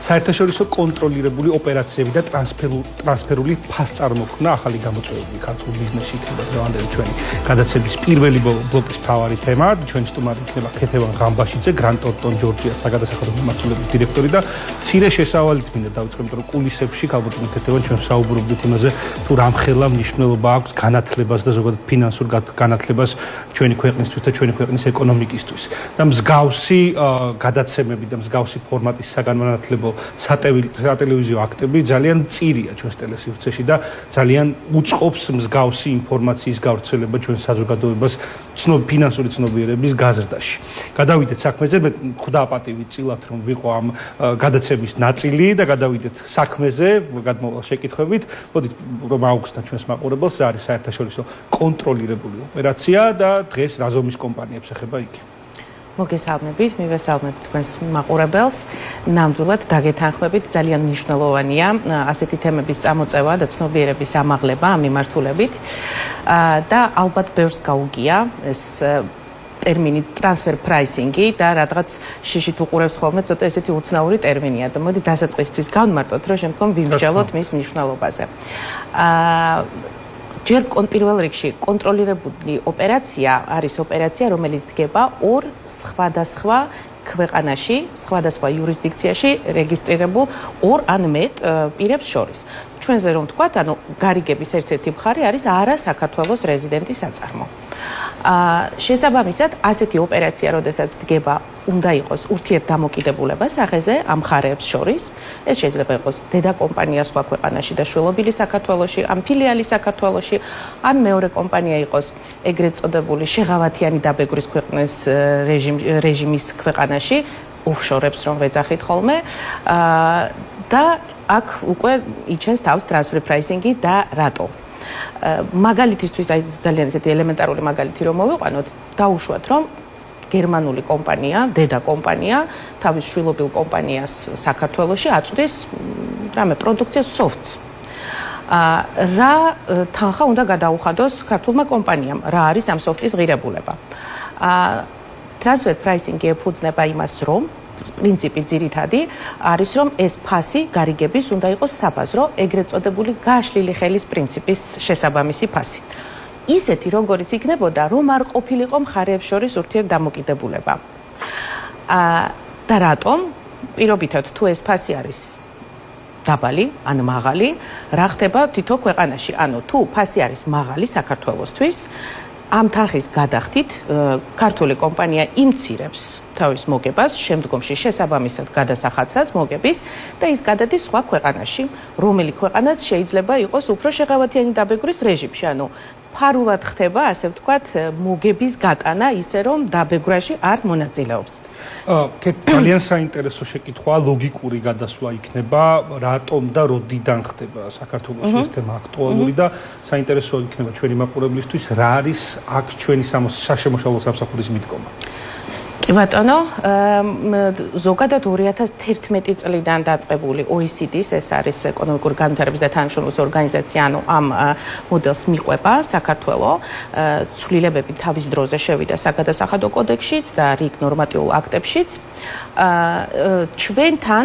საერთაშორისო კონტროლირებული ოპერაციები და ტრანსფერული ფასწარმოქმნა ახალი გამოწვევები ქართულ ბიზნესში იქნება დღევანდელი ჩვენი გადაცემის პირველი ბლოკის მთავარი თემა. ჩვენი სტუმარი იქნება ქეთევან ღამბაშიძე, გრანტ თორნტონ ჯორჯიას საგადასახადო მიმართულების დირექტორი და მცირე შესავალით მინდა დავიწყო, იმიტომ რომ კულისებში ქალბატონო ქეთევან ჩვენ საუბრობდით იმაზე, თუ რამხელა მნიშვნელობა აქვს განათლებას და ზოგადად ფინანსურ განათლებას ჩვენი ქვეყნისთვის და ჩვენი ქვეყნის ეკონომიკისთვის. და მსგავსი გადაცემები და მსგავსი ფორმატის საგანმანათლებლო სატელევიზიო აქტები ძალიან მწირია ჩვენს ტელესივრცეში და ძალიან უწყობს მსგავსი ინფორმაციის გავრცელება ჩვენ საზოგადოებას ფინანსური ცნობიერების გაზრდაში. გადავიდეთ საქმეზე, მე ხვდა პატივი წილად რომ ვიყო ამ გადაცემის ნაწილი და გადავიდეთ საქმეზე, გადმოვალ შეკითხვებით. მოდით რომ აუხსნა ჩვენს მაყურებელს, არის საერთაშორისო კონტროლირებული ოპერაცია და დღეს რა ზომის კომპანიებს ეხება იქ. მოგესალმებით, მივესალმებთ თქვენს მაყურებელს. ნამდვილად დაგეთანხმებით, ძალიან მნიშვნელოვანია ასეთი თემების წამოწევა და ცნობიერების ამაღლება ამ მიმართულებით. და ალბათ ბევრს გაუგია ეს ტერმინი ტრანსფერ პრაისინგი და რაღაც შიშით უყურებს ხოლმე ცოტა ესეთი უცნაური ტერმინია და მოდი დასაწყისთვის განმარტოთ, რომ შემდგომ ვიმსჯელოთ მის მნიშვნელობაზე. ჯერ პირველ რიგში კონტროლირებული ოპერაცია არის ოპერაცია, რომელიც დგება ორ სხვადასხვა ქვეყანაში, სხვადასხვა იურისდიქციაში რეგისტრირებულ ორ ან მეტ პირებს შორის. ჩვენზე რომ ვთქვათ, ანუ გარიგების ერთ-ერთი მხარე არის არა საქართველოს რეზიდენტის საწარმო. შესაბამისად, ასეთი ოპერაცია, როდესაც დგება, უნდა იყოს ურთიერთდამოკიდებულება სახეზე ამ მხარეებს შორის. ეს შეიძლება იყოს დედა კომპანია სხვა ქვეყანაში და შვილობილი საქართველოში, ამ ფილიალი საქართველოში, ან მეორე კომპანია იყოს ეგრეთ წოდებული შეღავათიანი დაბეგვრის ქვეყნის რეჟიმის ქვეყანაში, ოფშორებს რომ ვეძახით ხოლმე. და აქ უკვე იჩენს თავს ტრანსფერ პრაისინგი და რატო. მაგალითისთვის აი ძალიან ესეთი ელემენტარული მაგალითი რომ მოვიყვანოთ, დაუშვათ რომ გერმანული კომპანია, დედა კომპანია, თავის შვილობილ კომპანიას საქართველოში აწვდის რამე პროდუქციას სოფტს. რა თანხა უნდა გადაუხადოს ქართულმა კომპანიამ, რა არის ამ სოფტის ღირებულება. ტრანსფერ პრაისინგი ეფუძნება იმას, რომ პრინციპი ძირითადი არის, რომ ეს ფასი გარიგების უნდა იყოს საბაზრო, ეგრეთ წოდებული გაშლილი ხელის პრინციპის შესაბამისი ფასი. ისეთი, როგორიც იქნებოდა, რომ არ ყოფილიყო მხარეებს შორის ურთიერთდამოკიდებულება. და რატომ? პირობითად, თუ ეს ფასი არის დაბალი, ან მაღალი, რა ხდება თითო ქვეყანაში? ანუ თუ ფასი არის მაღალი საქართველოსთვის, ამ თანხის გადახდით ქართული კომპანია იმცირებს თავის მოგებას, შემდგომში შესაბამისად გადასახადსაც მოგების და ის გადადის სხვა ქვეყანაში, რომელი ქვეყანაც შეიძლება იყოს უფრო შეღავათიანი დაბეგვრის რეჟიმში, ანუ ფარულად ხდება, ასე ვთქვათ, მოგების გატანა ისე რომ დაბეგვრაში არ მონაწილეობს. ძალიან საინტერესო შეკითხვაა, ლოგიკური გადასვლა იქნება, რატომ და როდიდან ხდება საქართველოში ეს თემა აქტუალური და საინტერესო იქნება ჩვენი მაყურებლისთვის, რა არის აქ ჩვენი საშემოშალო სამსახურის მიდგომა. კი ბატონო, ზოგადად 2011 წლიდან დაწყებული OECD-ს, ეს არის ეკონომიკური განვითარების და თანამშრომლობის ორგანიზაცია, ანუ ამ მოდელს მიყვება საქართველოს, ცვლილებები თავის დროზე შევიდა საგადასახადო კოდექსშიც და რიგ ნორმატიულ აქტებშიც. ჩვენთან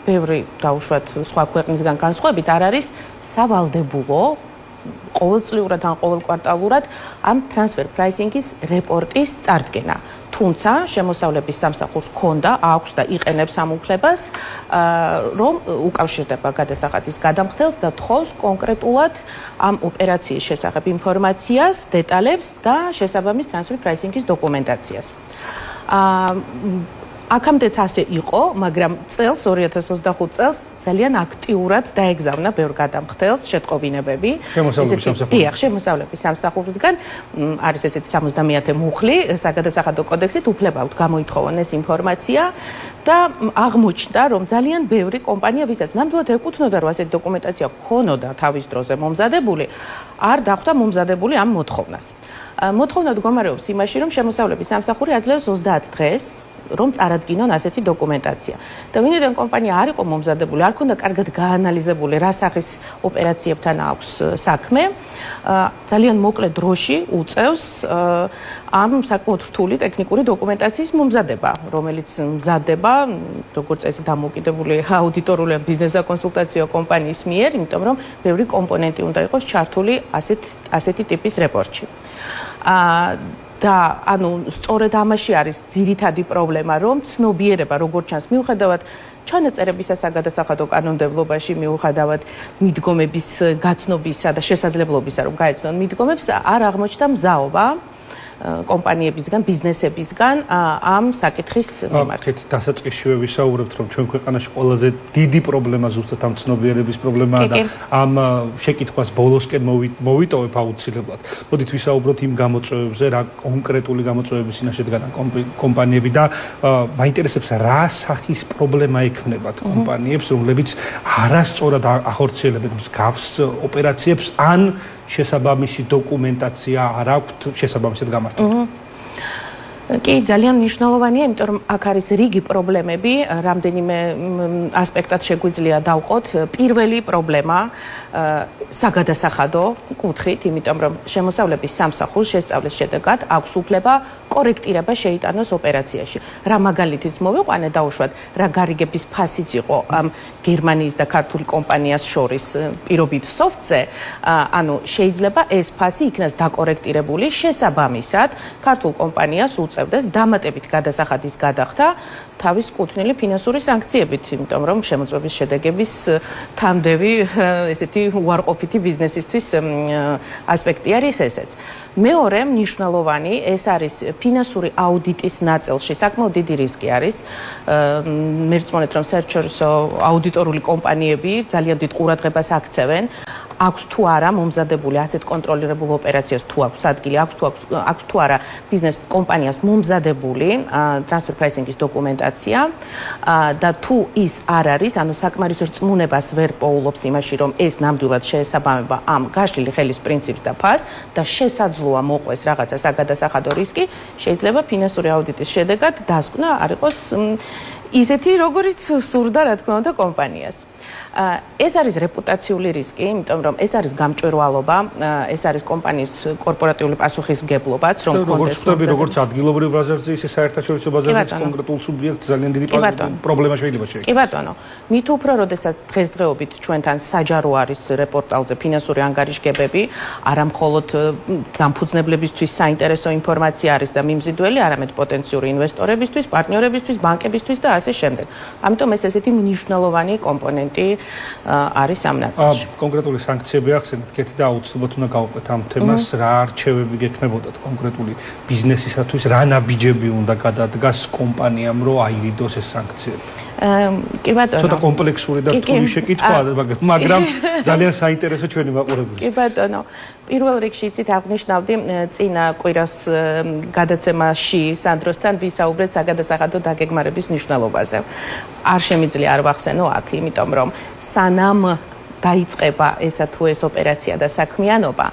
ბევრი დაუშვათ სხვა ქვეყნისგან განსხვავებით არ არის სავალდებულო ყოველწლიურად ან ყოველკვარტალურად ამ ტრანსფერ პრაისინგის რეპორტის წარდგენა. თუმცა შემოსავლების სამსახურს ჰქონდა, აქვს და იყენებს ამ უფლებას, რომ უკავშირდება გადასახადის გადამხდელს და თხოვს კონკრეტულად ამ ოპერაციის შესახებ ინფორმაციას, დეტალებს და შესაბამის ტრანსფერ პრაისინგის დოკუმენტაციას. აქამდეც ასე იყო, მაგრამ წელს 2025 წელს ძალიან აქტიურად დაეგზავნა ბევრ გადამხდელს შეტყობინებები. შემოსავლების სამსახურისგან არის ესეთი 70-ათე მუხლი საგადასახადო კოდექსით უფლება აქვს გამოითხოვონ ეს ინფორმაცია და აღმოჩნდა, რომ ძალიან ბევრი კომპანია, ვისაც ნამდვილად ეკუთვნოდა, რომ ასეთი დოკუმენტაცია ქონოდა თავის დროზე მომზადებული, არ დახვდა მომზადებული ამ მოთხოვნას. მოთხოვნა მდგომარეობს იმაში, რომ შემოსავლების სამსახური აძლევს 30 დღეს რომ წარადგინონ ასეთი დოკუმენტაცია. და ვინაიდან კომპანია არ იყო მომზადებული, არ ქონდა კარგად გაანალიზებული რა სახის ოპერაციებთან აქვს საქმე, ძალიან მოკლე დროში უწევს ამ საკმაოდ რთული ტექნიკური დოკუმენტაციის მომზადება, რომელიც მზადდება როგორც წესი დამოუკიდებელი აუდიტორული ბიზნეს საკონსულტაციო კომპანიის მიერ, იმიტომ რომ ბევრი კომპონენტი უნდა იყოს ჩართული ასეთი ტიპის რეპორტში. და ანუ სწორედ ამაში არის ძირითადი პრობლემა, რომ ცნობიერება როგორც ჩანს მიუხედავად ჩანაწერებისა საგადასახადო კანონმდებლობაში, მიუხედავად მიდგომების გაცნობისა და შესაძლებლობისა, რომ გაეცნონ მიდგომებს, არ აღმოჩნდა მზაობა კომპანიებისგან, ბიზნესებისგან ამ საკითხის მიმართ. აქეთ დასაწყისშივე ვისაუბრებთ, რომ ჩვენ ქვეყანაში ყველაზე დიდი პრობლემა ზუსტად ამ ცნობიერების პრობლემაა და ამ შეკითხვას ბოლოსკენ მოვიტოვებ აუცილებლად. მოდით ვისაუბროთ იმ გამოწვევებზე, რა კონკრეტული გამოწვევების წინაშე დგანან კომპანიები და მაინტერესებს რა სახის პრობლემა ექმნებათ კომპანიებს, რომლებიც არასწორად ახორციელებენ მსგავს ოპერაციებს ან შესაბამისი დოკუმენტაცია არ აქვთ შესაბამისად გამართული. კი, ძალიან მნიშვნელოვანია, იმიტომ რომ აქ არის რიგი პრობლემები, რამდენიმე ასპექტად შეგვიძლია დავყოთ. პირველი პრობლემა საგადასახადო კუთხით, იმიტომ რომ შემოსავლების სამსახურს შესწავლის შედეგად აქვს უფლება კორექტირება შეიტანოს ოპერაციაში. რა მაგალითიც მოვიყვანე დაუშვათ, რა გარიგების ფასიც იყო ამ გერმანიის და ქართული კომპანიას შორის პირობით სოფტზე, ანუ შეიძლება ეს ფასი იქნას დაკორექტირებული შესაბამისად ქართულ კომპანიას უწევდეს დამატებით გადასახადის გადახდა თავის კუთვნილი ფინანსური სანქციებით, იმიტომ რომ შემოწმების შედეგების თამდევი ესეთი უარყოფითი ბიზნესისთვის ასპექტი არის ესეც. მეორე მნიშვნელოვანი ეს არის ფინანსური აუდიტის ნაწილში საკმაოდ დიდი რისკი არის. მერწმუნეთ რომ საერთაშორისო აუდიტორული კომპანიები ძალიან დიდ ყურადღებას აქცევენ აქვს თუ არა მომზადებული ასეთ კონტროლირებულ ოპერაციას თუ აქვს ადგილი, აქვს თუ არა ბიზნეს კომპანიას მომზადებული ტრანსფერ პრაისინგის დოკუმენტაცია და თუ ის არ არის, ანუ საკმარის რწმუნებას ვერ პოულობს იმაში, რომ ეს ნამდვილად შეესაბამება ამ გაშლილი ხელის პრინციპს და ფასს და შესაძლოა მოყვეს რაღაცა საგადასახადო რისკი, შეიძლება ფინანსური აუდიტის შედეგად დასკვნა არ იყოს ისეთი, როგორიც სურდა, რა თქმა უნდა, კომპანიას. ეს არის რეპუტაციული რისკი, იმიტომ რომ ეს არის გამჭვირვალობა, ეს არის კომპანიის კორპორატიული პასუხისმგებლობაც, რომ კონდეს როგორც ადგილობრივ ბაზარზე, ისე საერთაშორისო ბაზარზე კონკრეტულ სუბიექტს ძალიან დიდი პრობლემა შეიძლება შეექმნას. კი ბატონო, მით უფრო როდესაც დღესდღეობით ჩვენთან საჯარო არის რეპორტალზე ფინანსური ანგარიშგებები, არა მხოლოდ დამფუძნებლებისთვის საინტერესო ინფორმაცია არის და მიმზიდველი, არამედ პოტენციური ინვესტორებისთვის, პარტნიორებისთვის, ბანკებისთვის და ასე შემდეგ. ამიტომ ეს ესეთი მნიშვნელოვანი კომპონენტი არის ამ ნაწილში. კონკრეტული სანქციები ახსენეთ, კეთი და აუცილებლად უნდა გავყვეთ ამ თემას, რა არჩევები გექნებოდათ კონკრეტული ბიზნესისათვის, რა ნაბიჯები უნდა გადადგას კომპანიამ, რომ აირიდოს ეს სანქციები. კი ბატონო. ცოტა კომპლექსური და რთული შეკითხვაა, მაგრამ ძალიან საინტერესო ჩვენი მაყურებლისთვის. კი ბატონო. პირველ რიგში იცით აღნიშნავდი წინა კვირას გადაცემაში სანდროსთან ვისაუბრეთ საგადასახადო დაგეგმარების მნიშვნელობაზე. არ შემიძლია არ ვახსენო აქ, იმიტომ რომ სანამ დაიწყება ესა თუ ეს ოპერაცია და საქმიანობა,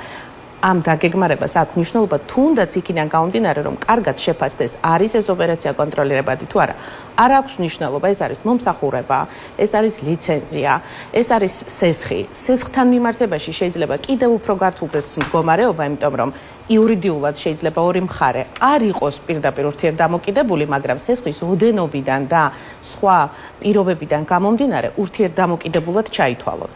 ამ დაგეგმარებას აქვს მნიშვნელობა თუნდაც იქიდან გამომდინარე, რომ კარგად შეფასდეს არის ეს ოპერაცია კონტროლირებადი თუ არა. არ აქვს მნიშვნელობა, ეს არის მომსახურება, ეს არის ლიცენზია, ეს არის სესხი. სესხთან მიმართებაში შეიძლება კიდევ უფრო გართულდეს მდგომარეობა, იმიტომ რომ იურიდიულად შეიძლება ორი მხარე არ იყოს პირდაპირ ურთიერთდამოკიდებული, მაგრამ სესხის ოდენობიდან და სხვა პირობებიდან გამომდინარე ურთიერთდამოკიდებულად ჩაითვალონ.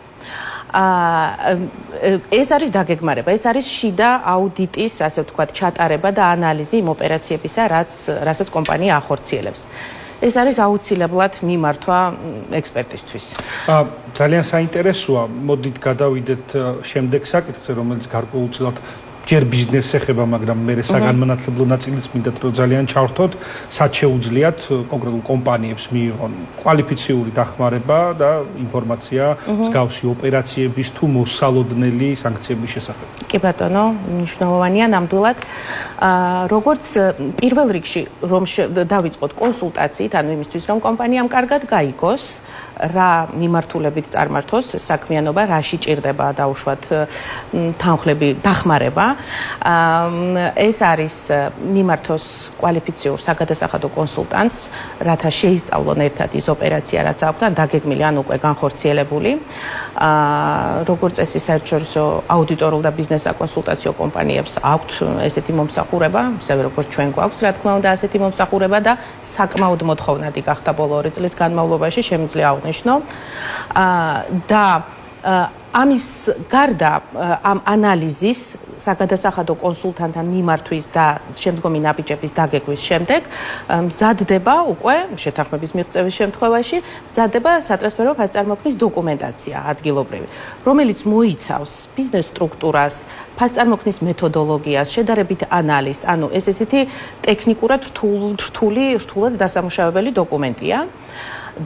ეს არის დაგეგმარება, ეს არის შიდა აუდიტის, ასე ვთქვათ, ჩატარება და ანალიზი იმ ოპერაციებისა, რასაც კომპანია ახორციელებს. ეს არის აუცილებლად მიმართვა ექსპერტისთვის. ძალიან საინტერესოა. მოდით გადავიდეთ შემდეგ საკითხზე, რომელიც გარკვეულწილად ჯერ ბიზნესს ეხება, მაგრამ მე საგანმანათლებლო ნაწილიც მინდათ რომ ძალიან ჩავრთოთ, სად შეუძლიათ კონკრეტულ კომპანიებს მიიღონ კვალიფიციური დახმარება და ინფორმაცია მსგავსი ოპერაციების თუ მოსალოდნელი სანქციების შესახებ. კი ბატონო, მნიშვნელოვანია ნამდვილად. როგორც პირველ რიგში რომ დავიწყოთ კონსულტაციით, ანუ იმისთვის რომ კომპანიამ კარგად გაიგოს, რა მიმართულებით წარმართოს საქმიანობა, რაში ჭირდება დაუშვათ თანხლები დახმარება, ეს არის მიმართოს კვალიფიციურ საგადასახადო კონსულტანტს, რათა შეისწავლონ ერთად ის ოპერაცია, რაც აქვთ, დაგეგმილი ან უკვე განხორციელებული. როგორც წესი, საერთაშორისო აუდიტორულ და ბიზნეს საკონსულტაციო კომპანიებს აქვთ ესეთი მომსახურება, ისევე როგორც ჩვენ გვაქვს, რა თქმა უნდა, ასეთი მომსახურება და საკმაოდ მოთხოვნადი გახდა ბოლო 2 წლის განმავლობაში, შემიძლია აღვნიშნო. და ამის გარდა ამ ანალიზის საგადასახადო კონსულტანტთან მიმართვის და შემდგომი ნაბიჯების დაგეგმვის შემდეგ მზადდება უკვე შეთანხმების მიღწევის შემთხვევაში მზადდება სატრანსფერო ფასწარმოქმნის დოკუმენტაცია ადგილობრივი, რომელიც მოიცავს ბიზნეს სტრუქტურას, ფასწარმოქმნის მეთოდოლოგიას, შედარებით ანალიზს, ანუ ეს ესეთი ტექნიკურად რთულად დასამუშავებელი დოკუმენტია.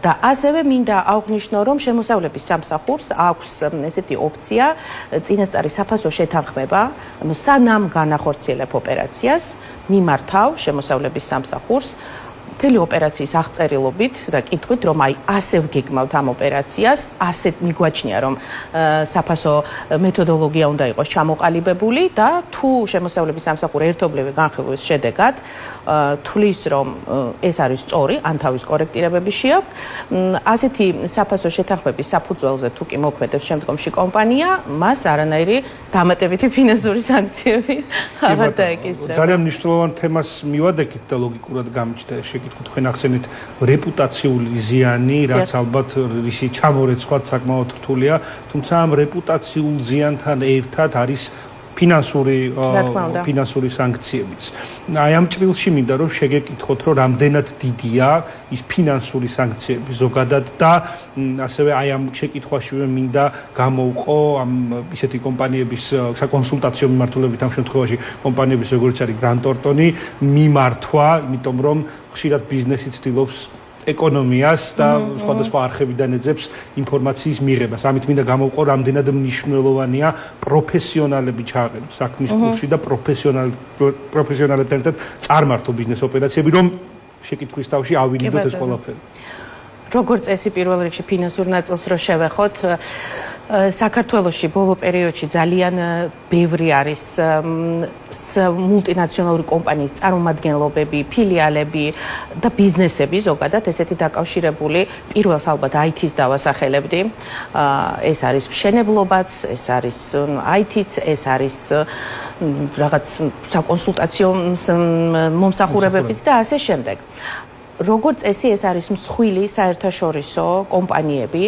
და ასევე მინდა აღვნიშნო, რომ შემოსავლების სამსახურს აქვს ესეთი ოფცია, წინასწარი საფასო შეთანხმება, სანამ განახორციელებ ოპერაციას, მიმართავ შემოსავლების სამსახურს მთელი ოპერაციის აღწერილობით და კითხვით, რომ აი ასე ვგეგმავთ ამ ოპერაციას, ასეთ მიგვაჩნია, რომ საფასო მეთოდოლოგია უნდა იყოს ჩამოყალიბებული და თუ შემოსავლების სამსახური ერთობლივი განხილვის შედეგად თulis რომ ეს არის სწორი, ან თავის კორექტირებები შეაქვთ, ასეთი საფასო შეთანხმების საფუძველზე თუ კი მოქმედებს შემდგომში კომპანია, მას არანაირი დამატებითი ფინანსური სანქციები აღარ დაეკისრება. ძალიან მნიშვნელოვან თემას მივადექით და ლოგიკურად გამიჩნდა ეს შეკითხვა, თქვენ ახსენეთ რეპუტაციული ზიანი, რაც ალბათ რისი ჩამორეცხვაც საკმაოდ რთულია, თუმცა ამ რეპუტაციულ ზიანთან ერთად არის ფინანსური სანქციებიც. აი ამ ჭრილში მინდა რომ შეგეკითხოთ, რომ რამდენად დიდია ის ფინანსური სანქციები ზოგადად და ასევე აი ამ შეკითხვაშივე მინდა გამოვყო ამ ისეთი კომპანიების საკონსულტაციო მიმართულებით ამ შემთხვევაში კომპანიების როგორც არის Grant Thornton-ი მიმართვა, იმიტომ რომ ხშირად ბიზნესი ცდილობს ეკონომიას და სხვადასხვა არხებიდან ეძებს ინფორმაციის მიღებას. ამით მინდა გამოვყო, რამდენად მნიშვნელოვანია პროფესიონალები ჩააყენოს საქმის კურსში და პროფესიონალებთან ერთად წარმართო ბიზნეს ოპერაციები, რომ შეკითხვის თავში ავინიდოთ ეს ყველაფერი. როგორც წესი, პირველ რიგში ფინანსურ ნაწილს რო შევეხოთ, საქართველოში ბოლო პერიოდში ძალიან ბევრი არის მულტინაციონალური კომპანიის წარმომადგენლობები, ფილიალები და ბიზნესები ზოგადად ესეთი დაკავშირებული, პირველს ალბათ IT-ს დავასახელებდი. ეს არის მშენებლობაც, ეს არის IT-ც, ეს არის რაღაც საკონსულტაციო მომსახურებებიც და ასე შემდეგ. როგორც წესი, ეს არის მსხვილი საერთაშორისო კომპანიები,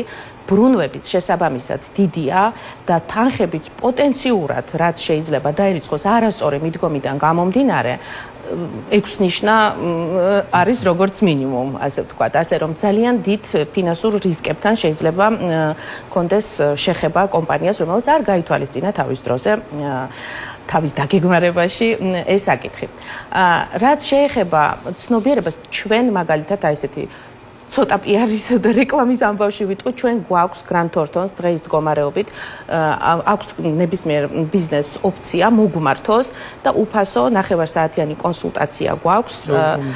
ბრუნვებიც შესაბამისად დიდია და თანხებიც პოტენციურად, რაც შეიძლება დაერიცხოს არასწორი მიდგომიდან გამომდინარე, 6 ნიშნა არის როგორც მინიმუმ, ასე ვთქვათ, ასე რომ ძალიან დიდ ფინანსურ რისკებთან შეიძლება კონდეს შეხება კომპანიას, რომელიც არ გაითვალისწინა თავის დროზე თავის დაგეგმარებაში ეს საკითხი. რაც შეეხება ცნობიერებას, ჩვენ მაგალითად აი ესეთი ცოტა პიარის და რეკლამის ამბავში ვიტყვი, ჩვენ გვაქვს Grant Thornton-ს დღეის მდგომარეობით, აქვს ნებისმიერ ბიზნეს ოპცია მოგმართოს და უფასო ნახევარსაათიანი კონსულტაცია გვაქვს.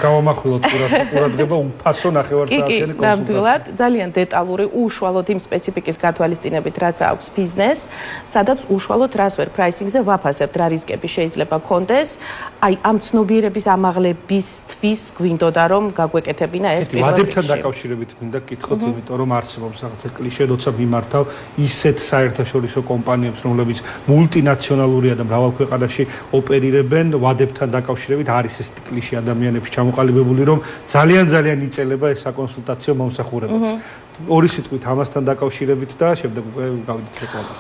გავამახვილოთ ყურადღება უფასო ნახევარსაათიანი კონსულტაცია. ძალიან დეტალური, უშუალოდ იმ სპეციფიკის გათვალისწინებით, რაც აქვს ბიზნეს, სადაც უშუალოდ რას ვერ პრაისინგზე ვაფასებთ, რა რისკები შეიძლება კონდეს. აი ამ ცნობიერების ამაღლებისთვის გვინდოდა რომ გაგვეკეთებინა ეს პირველ რიგში. კავშირებით მინდა გკითხოთ, იმიტომ რომ არსებობს რაღაც კლიშე, როცა მიმართავ ისეთ საერთაშორისო კომპანიებს, რომლებიც მულტინაციონალურია და მრავალ ქვეყანაში ოპერირებენ, ვადებთან დაკავშირებით არის ეს კლიშე ადამიანების ჩამოყალიბებული, რომ ძალიან იწელება ეს საკონსულტაციო მომსახურებაც. ორი სიტყვით ამასთან დაკავშირებით და შემდეგ უკვე გავიდით რეკლამას.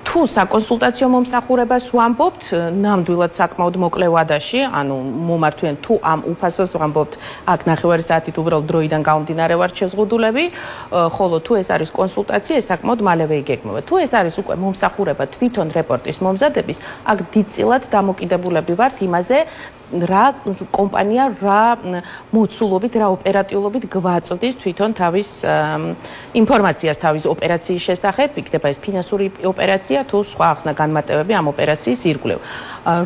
თუ საკონსულტაციო მომსახურებას ვამბობთ, ნამდვილად საკმაოდ მოკლე ვადაში, ანუ მომართვენ თუ ამ უფასოს ვამბობთ, აქ ნახევარი საათით უბრალოდ დროიდან გამომდინარე ვართ შეზღუდულები, ხოლო თუ ეს არის კონსულტაცია, ეს საკმაოდ მალევე იგეგმება. თუ ეს არის უკვე მომსახურება თვითონ რეპორტის მომზადების, აქ დიდწილად დამოკიდებულები ვართ იმაზე, რა კომპანია რა მოცულობით, რა ოპერატიულობით გვაწვდის თვითონ თავის ინფორმაციას თავის ოპერაციის შესახებ, იქნება ეს ფინანსური ოპერაცია თუ სხვა ახსნა განმარტებები ამ ოპერაციის ირგვლივ.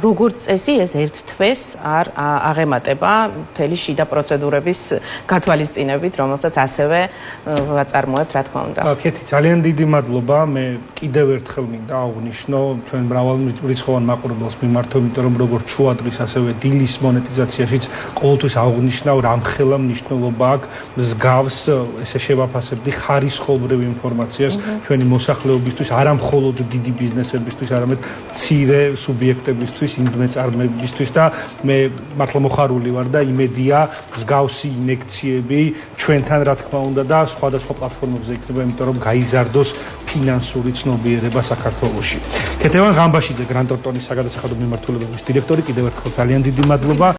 როგორც წესი ეს ერთ თვეს არ აღემატება მთელი შიდა პროცედურების გათვალისწინებით, რომელსაც ასევე ვაწარმოებთ, რა თქმა უნდა. კეთი, ძალიან დიდი მადლობა. მე კიდევ ერთხელ მინდა აღვნიშნო ჩვენ მრავალრიცხოვან მაყურებელს მიმართო, იმიტომ რომ როგორც შუადღის, ასევე დილის მონეტიზაციაშიც ყოველთვის აღვნიშნავ, რამხელა მნიშვნელობა აქვს მსგავს ესე შევაფასებდი ხარისხობრივ ინფორმაციას ჩვენი მოსახლეობისთვის, არა მხოლოდ დიდი ბიზნესებისთვის, არამედ მცირე სუბიექტებისთვის, ინდმეწარმეებისთვის და მე მართლა მოხარული ვარ და იმედია მსგავსი ინექციები ჩვენთან რა თქმა უნდა და სხვადასხვა პლატფორმებზე იქნება, იმიტომ რომ გაიზარდოს ფინანსური ცნობიერება საქართველოში. ქეთევან ღამბაშიძე, გრან ტორტონის საგადასახადო მიმართულებების დირექტორი, კიდევ ერთხელ ძალიან დიდი მადლობა.